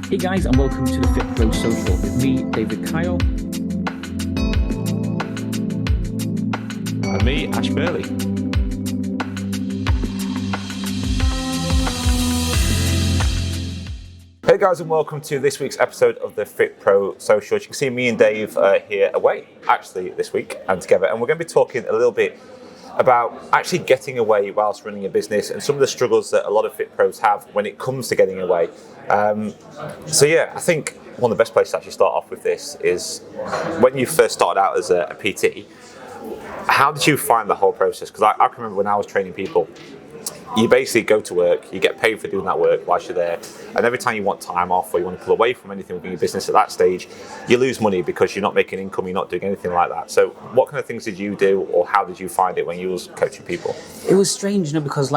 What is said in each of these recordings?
Hey guys, and welcome to the FitPro Social with me, David Kyle. And me, Ash Burley. Hey guys, and welcome to this week's episode of the FitPro Social. As you can see, me and Dave are here away, actually, this week, and together. And we're going to be talking a little bit about actually getting away whilst running a business and some of the struggles that a lot of FitPros have when it comes to getting away. I think one of the best places to actually start off with this is when you first started out as a PT, how did you find the whole process? Because I can remember when I was training people, you basically go to work, you get paid for doing that work whilst you're there, and every time you want time off or you want to pull away from anything within your business at that stage, you lose money because you're not making income, you're not doing anything like that. So what kind of things did you do, or how did you find it when you was coaching people? It was strange, because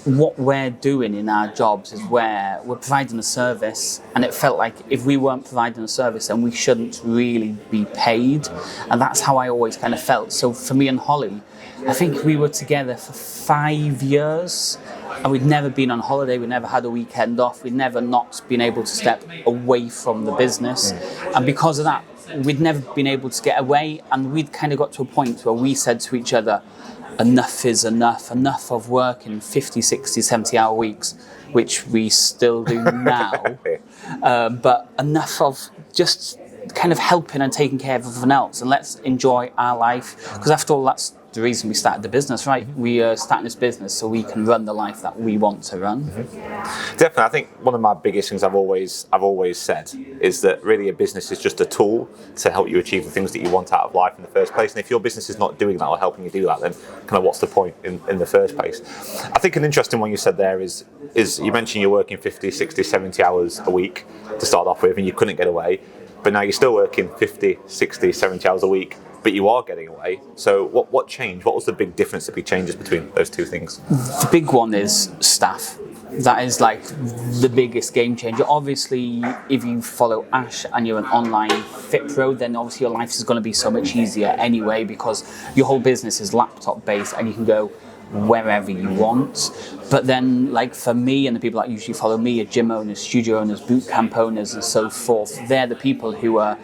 what we're doing in our jobs is where we're providing a service, and it felt like if we weren't providing a service, then we shouldn't really be paid. And that's how I always kind of felt. So for me and Holly, I think we were together for 5 years, and we'd never been on holiday, we never had a weekend off, we'd never not been able to step away from the business. And because of that, we'd never been able to get away, and we'd kind of got to a point where we said to each other, enough is enough of working 50, 60, 70-hour weeks, which we still do now, but enough of just kind of helping and taking care of everyone else, and let's enjoy our life, because after all, that's the reason we started the business, right? We are starting this business so we can run the life that we want to run. Definitely. I think one of my biggest things I've always said is that really a business is just a tool to help you achieve the things that you want out of life in the first place. And if your business is not doing that or helping you do that, then kind of what's the point in the first place? I think an interesting one you said there is you mentioned you're working 50, 60, 70 hours a week to start off with, and you couldn't get away. But now you're still working 50, 60, 70 hours a week, but you are getting away. So what changed? What was the big difference, the big changes between those two things? The big one is staff. That is like the biggest game changer. Obviously, if you follow Ash and you're an online FitPro, then obviously your life is going to be so much easier anyway, because your whole business is laptop based and you can go wherever you want. But then, like for me and the people that usually follow me are gym owners, studio owners, boot camp owners, and so forth. They're the people who are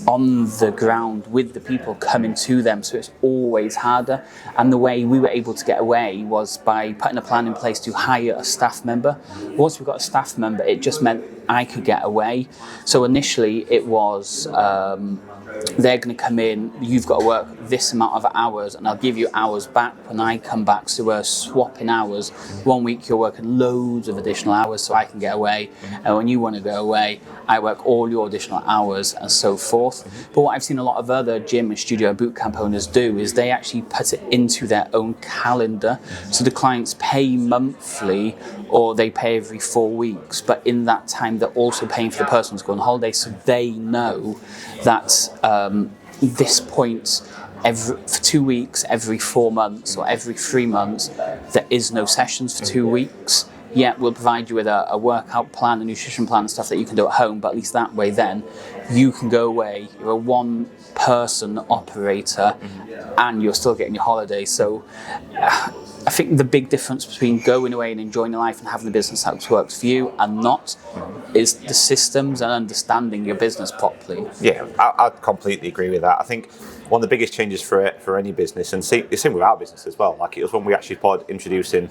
on the ground with the people coming to them, so it's always harder. And the way we were able to get away was by putting a plan in place to hire a staff member. Once we got a staff member, it just meant I could get away. So initially it was they're going to come in, you've got to work this amount of hours and I'll give you hours back when I come back. So we're swapping hours. 1 week you're working loads of additional hours so I can get away, and when you want to go away, I work all your additional hours, and so forth. But what I've seen a lot of other gym and studio boot camp owners do is they actually put it into their own calendar. So the clients pay monthly or they pay every 4 weeks, but in that time they're also paying for the person to go on holiday, so they know that this point for 2 weeks, every 4 months or every 3 months, there is no sessions for 2 weeks. Yeah, we'll provide you with a workout plan, a nutrition plan and stuff that you can do at home, but at least that way then you can go away, you're a one-person operator and you're still getting your holiday. So I think the big difference between going away and enjoying your life and having the business that works for you and not is the systems and understanding your business properly. Yeah, I completely agree with that. I think one of the biggest changes for any business, and the same with our business as well, like it was when we actually started introducing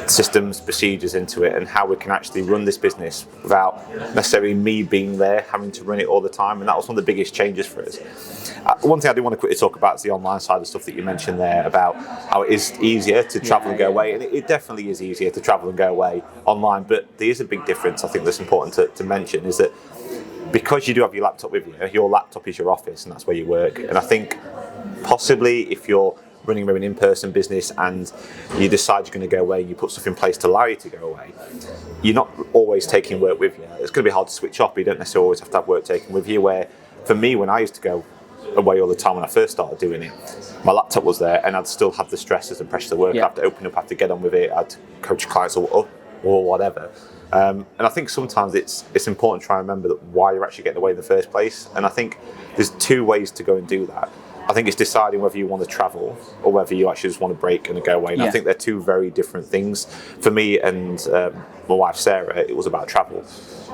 systems, procedures into it, and how we can actually run this business without necessarily me being there, having to run it all the time, and that was one of the biggest changes for us. One thing I do want to quickly talk about is the online side of stuff that you mentioned there, about how it is easier to travel and go away, and it definitely is easier to travel and go away online, but there is a big difference I think that's important to mention, is that because you do have your laptop with you, your laptop is your office and that's where you work. And I think possibly if you're running an in-person business and you decide you're going to go away and you put stuff in place to allow you to go away, you're not always taking work with you. It's going to be hard to switch off, but you don't necessarily always have to have work taken with you. Where for me, when I used to go away all the time when I first started doing it, my laptop was there and I'd still have the stresses and pressures of work. I have to open up, I have to get on with it, I'd coach clients or whatever. And I think sometimes it's important to try and remember that why you're actually getting away in the first place. And I think there's two ways to go and do that. I think it's deciding whether you want to travel or whether you actually just want to break and go away. And I think they're two very different things. For me and my wife Sarah, it was about travel.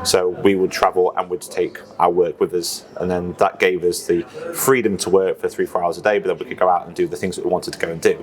So we would travel and we'd take our work with us, and then that gave us the freedom to work for 3-4 hours a day, but then we could go out and do the things that we wanted to go and do.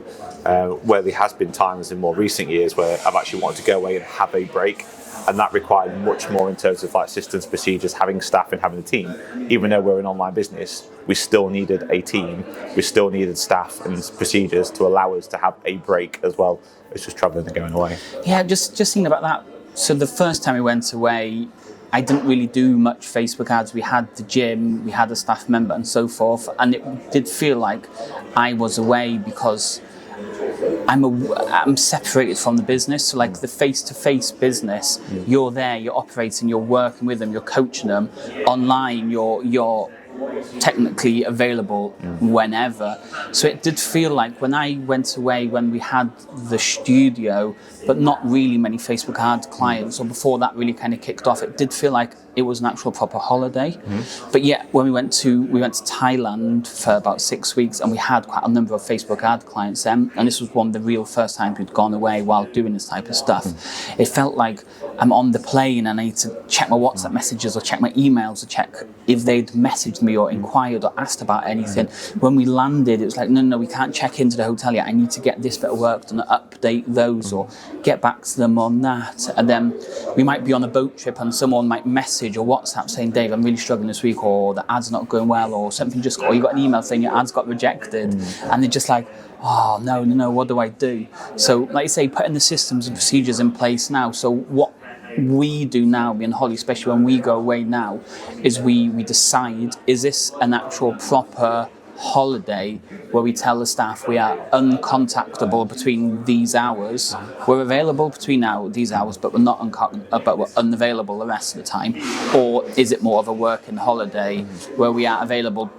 Where there has been times in more recent years where I've actually wanted to go away and have a break, and that required much more in terms of like systems, procedures, having staff and having a team. Even though we're an online business, we still needed a team, we still needed staff and procedures to allow us to have a break as well as just travelling and going away. Yeah, just thinking about that. So the first time we went away, I didn't really do much Facebook ads. We had the gym, we had a staff member and so forth, and it did feel like I was away because I'm separated from the business. So like the face-to-face business, you're there, you're operating, you're working with them, you're coaching them. Online, you're technically available whenever. So it did feel like when I went away, when we had the studio, but not really many Facebook ad clients, or before that really kind of kicked off, it did feel like it was an actual proper holiday. But yeah, when we went to Thailand for about 6 weeks, and we had quite a number of Facebook ad clients then, and this was one of the real first times we'd gone away while doing this type of stuff. It felt like I'm on the plane and I need to check my WhatsApp messages or check my emails or check if they'd messaged me or inquired or asked about anything. When we landed, it was like, no, we can't check into the hotel yet. I need to get this bit of work done, update those or get back to them on that. And then we might be on a boat trip and someone might message or WhatsApp saying, Dave, I'm really struggling this week, or the ad's not going well, or something or you got an email saying your ad's got rejected. And they're just like, oh, no, what do I do? So like you say, putting the systems and procedures in place now. So what we do now, me and Holly, especially when we go away now, is we decide, is this an actual proper holiday where we tell the staff we are uncontactable between these hours, we're available between these hours, but we're not but we're unavailable the rest of the time? Or is it more of a working holiday where we are available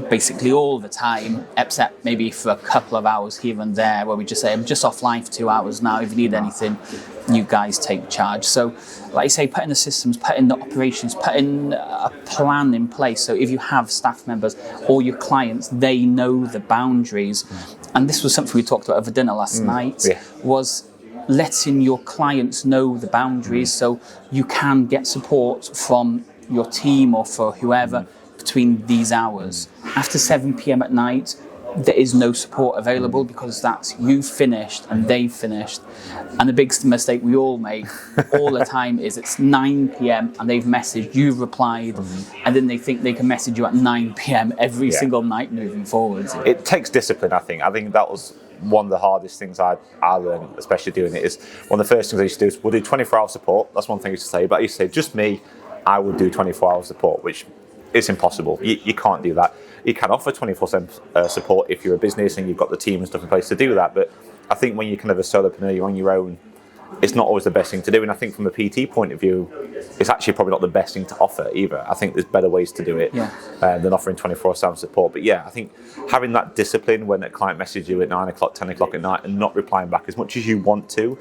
basically all the time, except maybe for a couple of hours here and there, where we just say, I'm just offline for 2 hours now, if you need anything, you guys take charge. So like I say, putting the systems, putting the operations, putting a plan in place. So if you have staff members or your clients, they know the boundaries. And this was something we talked about over dinner last night, was letting your clients know the boundaries so you can get support from your team or for whoever between these hours. After 7 p.m. at night, there is no support available because that's you finished and they finished. And the biggest mistake we all make all the time is it's 9 p.m. and they've messaged, you've replied, and then they think they can message you at 9 p.m. every single night moving forward. It takes discipline, I think. I think that was one of the hardest things I learned, especially doing it, is one of the first things I used to do is we'll do 24-hour support. That's one thing I used to say, but I used to say, just me, I would do 24-hour support, which is impossible. You can't do that. You can offer 24/7 support if you're a business and you've got the team and stuff in place to do that. But I think when you're kind of a solopreneur, you're on your own, it's not always the best thing to do. And I think from a PT point of view, it's actually probably not the best thing to offer either. I think there's better ways to do it than offering 24/7 support. But yeah, I think having that discipline when a client messages you at 9 o'clock, 10 o'clock at night and not replying back as much as you want to,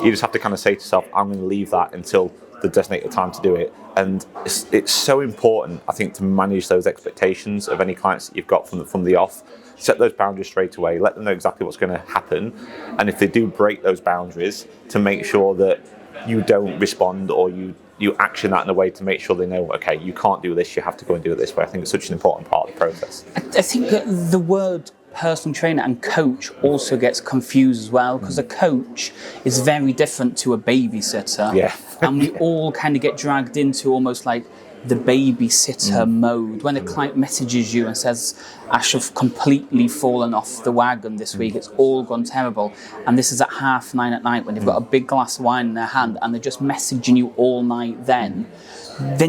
you just have to kind of say to yourself, I'm going to leave that until the designated time to do it. And it's so important, I think, to manage those expectations of any clients that you've got from the off. Set those boundaries straight away, let them know exactly what's going to happen, and if they do break those boundaries, to make sure that you don't respond or you action that in a way to make sure they know, okay, you can't do this, you have to go and do it this way. I think it's such an important part of the process. I think that the word personal trainer and coach also gets confused as well, because a coach is very different to a babysitter. And we all kind of get dragged into almost like the babysitter mode. When a client messages you and says, Ash, have completely fallen off the wagon this week, it's all gone terrible, and this is at 9:30 at night when they've got a big glass of wine in their hand and they're just messaging you all night, then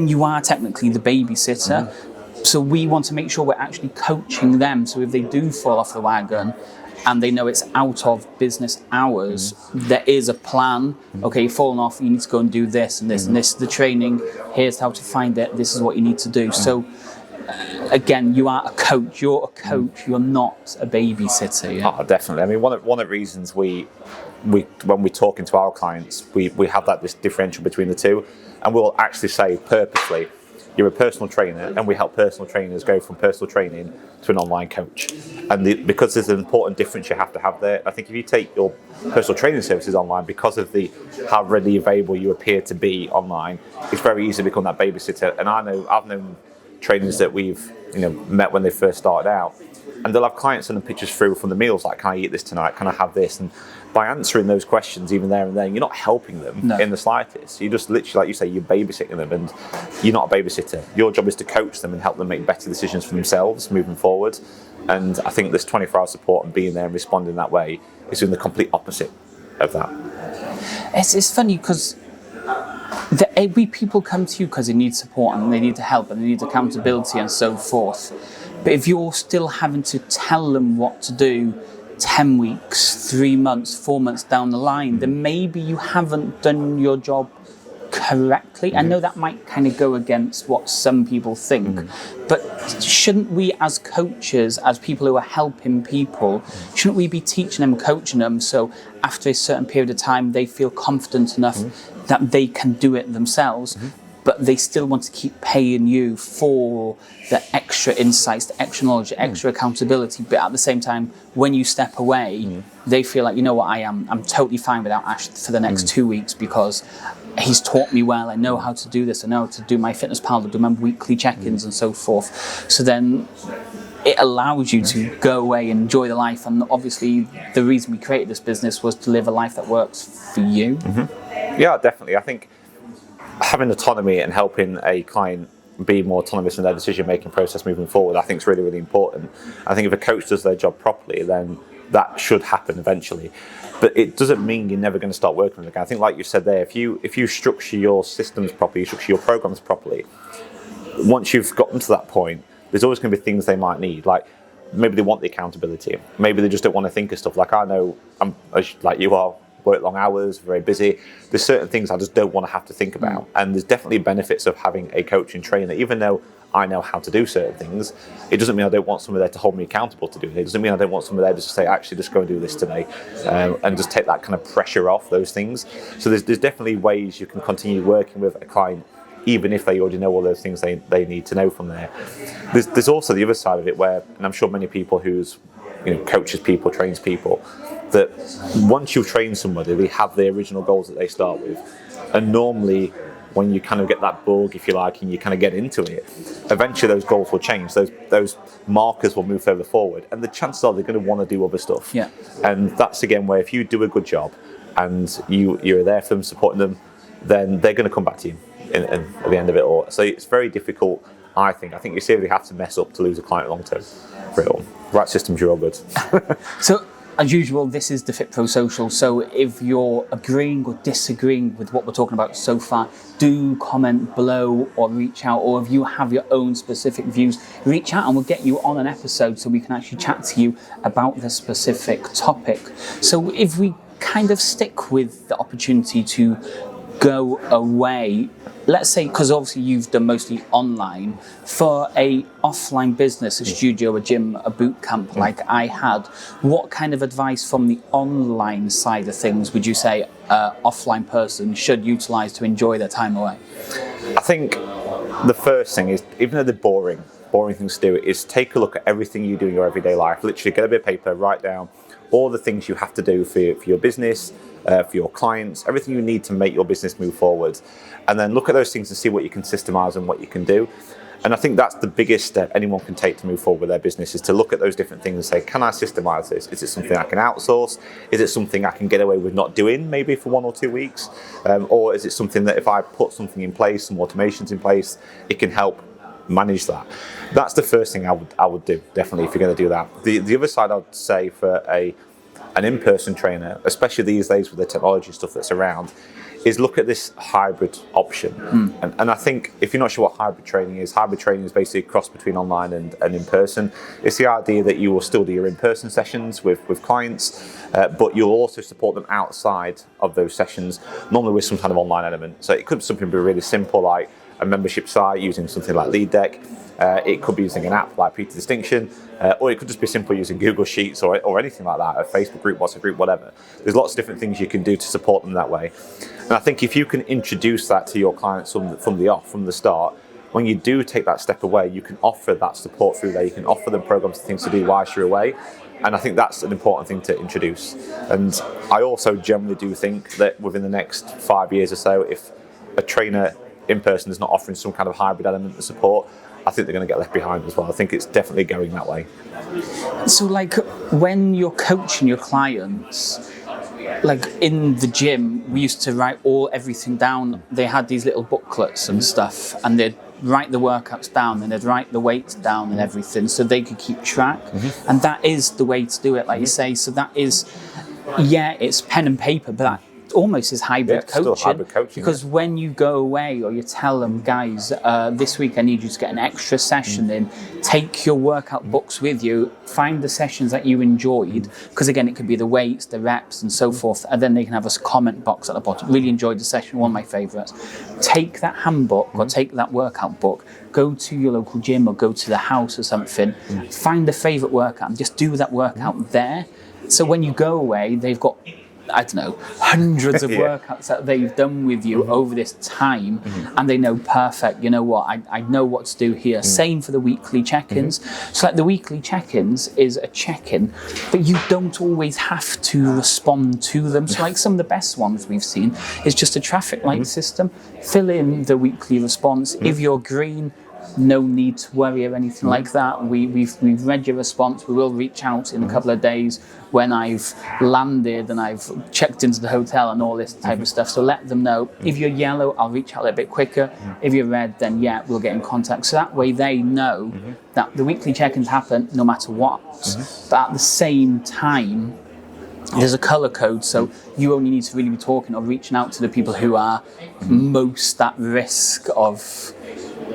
you are technically the babysitter. So we want to make sure we're actually coaching them, so if they do fall off the wagon and they know it's out of business hours, there is a plan. Okay, you've fallen off, you need to go and do this and this and this, the training, here's how to find it, this is what you need to do. So again, you are a coach, you're a coach, you're not a babysitter. Oh, definitely. I mean, one of the reasons we when we're talking to our clients, we have this differential between the two, and we'll actually say purposely, you're a personal trainer, and we help personal trainers go from personal training to an online coach. And because there's an important difference you have to have there. I think if you take your personal training services online, because of how readily available you appear to be online, it's very easy to become that babysitter. And I've known trainers that we've met when they first started out, and they'll have clients send them pictures through from the meals, like, can I eat this tonight? Can I have this? And by answering those questions even there and then, you're not helping them in the slightest. You just literally, like you say, you're babysitting them, and you're not a babysitter. Your job is to coach them and help them make better decisions for themselves moving forward. And I think this 24-hour support and being there and responding that way is doing the complete opposite of that. It's funny because people come to you because they need support and they need help and they need accountability and so forth. But if you're still having to tell them what to do 10 weeks, 3 months, 4 months down the line, then maybe you haven't done your job correctly. I know that might kind of go against what some people think, but shouldn't we as coaches, as people who are helping people, shouldn't we be teaching them, coaching them, so after a certain period of time they feel confident enough that they can do it themselves, but they still want to keep paying you for the extra insights, the extra knowledge, the extra accountability, but at the same time, when you step away, they feel like, you know what, I'm totally fine without Ash for the next 2 weeks because he's taught me well, I know how to do this, I know how to do my FitnessPal, do my weekly check-ins and so forth. So then it allows you to go away and enjoy the life, and obviously the reason we created this business was to live a life that works for you. Yeah, definitely. I think having autonomy and helping a client be more autonomous in their decision-making process moving forward, I think is really, really important. I think if a coach does their job properly, then that should happen eventually. But it doesn't mean you're never going to start working with them again. I think, like you said there, if you structure your systems properly, you structure your programs properly, once you've gotten to that point, there's always going to be things they might need. Like maybe they want the accountability. Maybe they just don't want to think of stuff. Like I know, I'm like you are, work long hours, very busy. There's certain things I just don't want to have to think about. And there's definitely benefits of having a coach and trainer. Even though I know how to do certain things, it doesn't mean I don't want someone there to hold me accountable to do it. It doesn't mean I don't want someone there just to say, actually, just go and do this today, and just take that kind of pressure off those things. So there's definitely ways you can continue working with a client, even if they already know all those things they need to know from there. There's also the other side of it where, and I'm sure many people who's coaches people, trains people, that once you train somebody, they have the original goals that they start with. And normally, when you kind of get that bug, if you like, and you kind of get into it, eventually those goals will change. Those markers will move further forward. And the chances are they're going to want to do other stuff. Yeah. And that's, again, where if you do a good job and you're there for them, supporting them, then they're going to come back to you at the end of it all. So it's very difficult, I think. I think you seriously have to mess up to lose a client long term for it all. Right systems, you're all good. So, as usual, this is the FitPro Social, so if you're agreeing or disagreeing with what we're talking about so far, do comment below or reach out, or if you have your own specific views, reach out and we'll get you on an episode so we can actually chat to you about the specific topic. So if we kind of stick with the opportunity to go away, let's say, because obviously you've done mostly online, for a offline business, a studio, a gym, a boot camp like I had, what kind of advice from the online side of things would you say an offline person should utilize to enjoy their time away? I think the first thing is, even though they're boring things to do, is take a look at everything you do in your everyday life. Literally get a bit of paper, write down all the things you have to do for your business, for your clients, everything you need to make your business move forward. And then look at those things and see what you can systemize and what you can do. And I think that's the biggest step anyone can take to move forward with their business, is to look at those different things and say, can I systemize this? Is it something I can outsource? Is it something I can get away with not doing maybe for 1 or 2 weeks? Or is it something that if I put something in place, some automations in place, it can help manage that? That's the first thing I would do, definitely, if you're going to do that. The other side, I'd say, for an in-person trainer, especially these days with the technology stuff that's around, is look at this hybrid option. And I think if you're not sure what hybrid training is basically a cross between online and in person. It's the idea that you will still do your in-person sessions with clients, but you'll also support them outside of those sessions, normally with some kind of online element. So it could be something really simple, like a membership site using something like LeadDeck. It could be using an app like Peter Distinction, or it could just be simple using Google Sheets or anything like that, a Facebook group, WhatsApp group, whatever. There's lots of different things you can do to support them that way. And I think if you can introduce that to your clients from the start, when you do take that step away, you can offer that support through there. You can offer them programs and things to do whilst you're away. And I think that's an important thing to introduce. And I also generally do think that within the next 5 years or so, if a trainer in person is not offering some kind of hybrid element of support, I think they're going to get left behind as well. I think it's definitely going that way. So like when you're coaching your clients, like in the gym, we used to write everything down. They had these little booklets and stuff, and they'd write the workouts down and they'd write the weights down and everything so they could keep track. And that is the way to do it, like you say. So that is, it's pen and paper, but that almost is hybrid coaching. Still hybrid coaching, because when you go away or you tell them, guys, this week I need you to get an extra session in, take your workout books with you, find the sessions that you enjoyed, because again, it could be the weights, the reps and so forth, and then they can have a comment box at the bottom. Really enjoyed the session, one of my favourites. Take that handbook or take that workout book, go to your local gym or go to the house or something, find a favourite workout and just do that workout there. So when you go away, they've got, I don't know, hundreds of workouts that they've done with you over this time, and they know, perfect, you know what, I know what to do here. Same for the weekly check-ins. So like the weekly check-ins is a check-in, but you don't always have to respond to them. So like some of the best ones we've seen is just a traffic light system. Fill in the weekly response. If you're green, no need to worry or anything like that. We've read your response. We will reach out in a couple of days when I've landed and I've checked into the hotel and all this type of stuff. So let them know. If you're yellow, I'll reach out a bit quicker. If you're red, then we'll get in contact. So that way they know that the weekly check-ins happen no matter what. But at the same time, there's a colour code, so you only need to really be talking or reaching out to the people who are most at risk of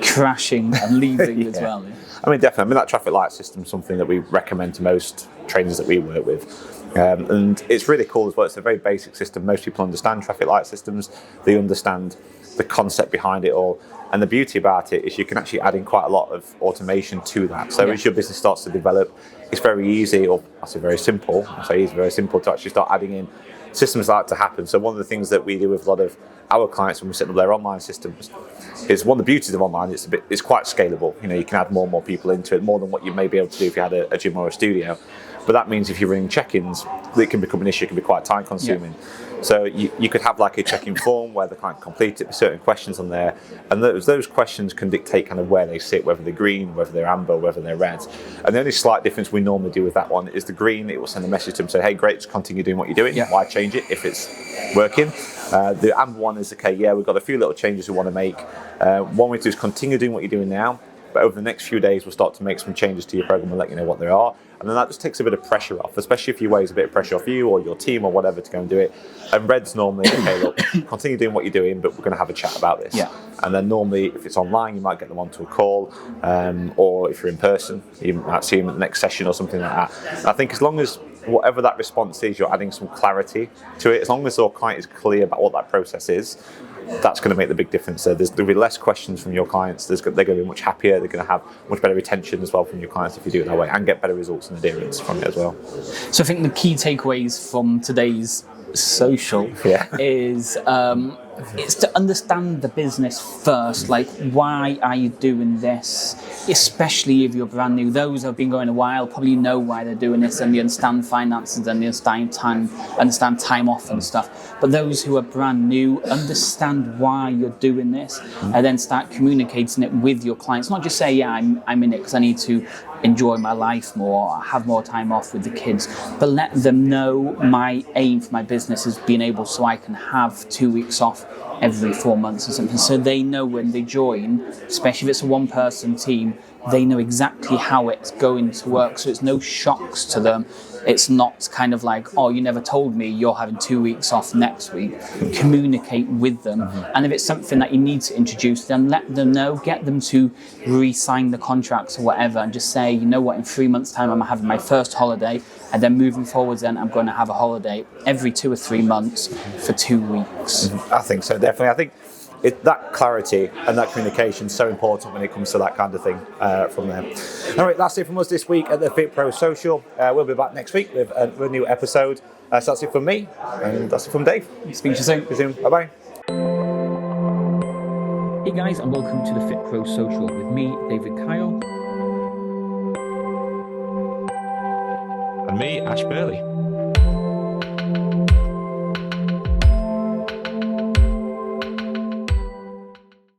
crashing and leaving as well. I mean, definitely. I mean, that traffic light system is something that we recommend to most trainers that we work with. And it's really cool as well. It's a very basic system. Most people understand traffic light systems. They understand the concept behind it all. And the beauty about it is you can actually add in quite a lot of automation to that. So as your business starts to develop, it's very easy, or I say very simple. I say it's very simple to actually start adding in systems like that to happen. So one of the things that we do with a lot of our clients when we set up their online systems is, one of the beauties of online, it's quite scalable. You know, you can add more and more people into it, more than what you may be able to do if you had a gym or a studio. But that means if you're running check-ins, it can become an issue. It can be quite time consuming. So you could have like a check-in form where the client completes it with certain questions on there, and those questions can dictate kind of where they sit, whether they're green, whether they're amber, whether they're red. And the only slight difference we normally do with that one is the green, it will send a message to them, say, hey, great, just continue doing what you're doing. Why change it if it's working? The amber one is, okay, we've got a few little changes we want to make. One way to do is continue doing what you're doing now, but over the next few days, we'll start to make some changes to your program and let you know what they are. And then that just takes a bit of pressure off, especially if you weighs a bit of pressure off you or your team or whatever to go and do it. And red's normally, okay, look, continue doing what you're doing, but we're going to have a chat about this. And then normally, if it's online, you might get them onto a call, or if you're in person, you might see them at the next session or something like that. And I think as long as whatever that response is, you're adding some clarity to it, as long as your client is clear about what that process is, that's going to make the big difference. So there'll be less questions from your clients. They're going to be much happier. They're going to have much better retention as well from your clients if you do it that way, and get better results and adherence from it as well. So I think the key takeaways from today's social is it's to understand the business first. Like, why are you doing this? Especially if you're brand new. Those who have been going a while probably know why they're doing this, and they understand finances and they understand time off and stuff. But those who are brand new, understand why you're doing this, and then start communicating it with your clients. Not just say, I'm in it because I need to enjoy my life more, have more time off with the kids, but let them know my aim for my business is being able so I can have 2 weeks off every 4 months or something, so they know when they join, especially if it's a one-person team, they know exactly how it's going to work, so it's no shocks to them. It's not kind of like, oh, you never told me you're having 2 weeks off next week. Communicate with them. And if it's something that you need to introduce, then let them know, get them to re-sign the contracts or whatever, and just say, you know what, in 3 months' time, I'm having my first holiday, and then moving forwards, then I'm going to have a holiday every 2 or 3 months for 2 weeks. I think so, definitely. I think that clarity and that communication is so important when it comes to that kind of thing from there. All right, that's it from us this week at the FitPro Social. We'll be back next week with a new episode. So that's it from me, and that's it from Dave. Speak to you soon. Bye-bye. Hey guys, and welcome to the FitPro Social with me, David Kyle. And me, Ash Burley.